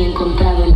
y encontrado el...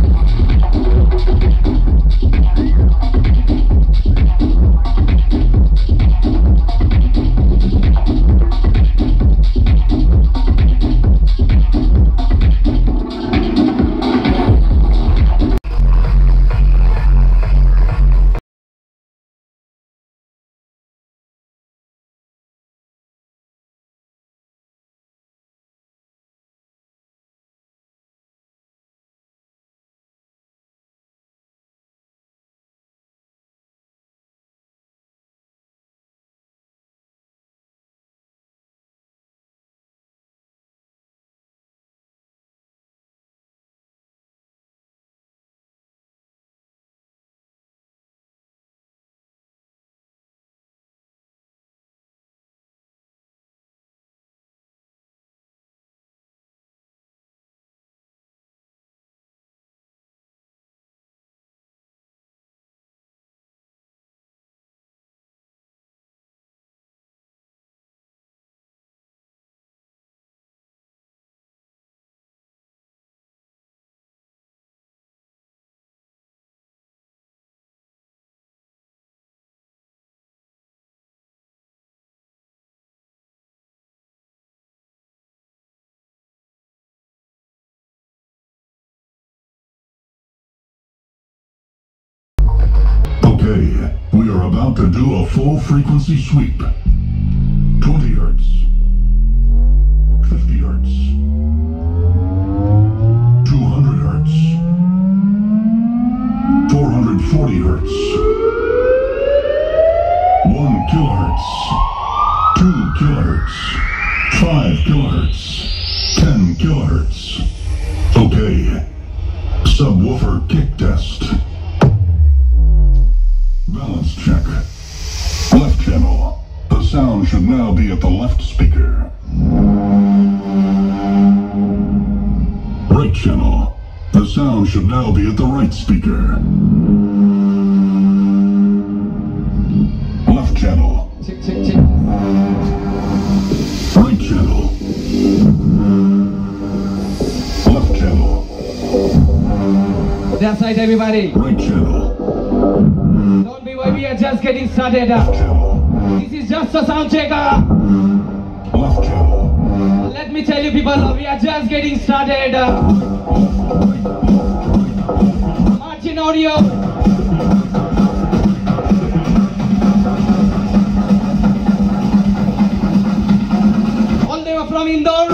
Okay, we are about to do a full frequency sweep. 20 hertz, 50 hertz, 200 hertz, 440 hertz, 1 kilohertz, 2 kilohertz, 5 kilohertz, 10 kilohertz. Okay, subwoofer kick test. Balance check. Left channel. The sound should now be at the left speaker. Right channel. The sound should now be at the right speaker. Left channel. Check, check, check. Right channel. Left channel. That's right, everybody. Right channel. Don't be worried, we are just getting started. Left channel. This is just a sound check. Left channel. Let me tell you, people, we are just getting started. Martin Audio. All they were from Indore.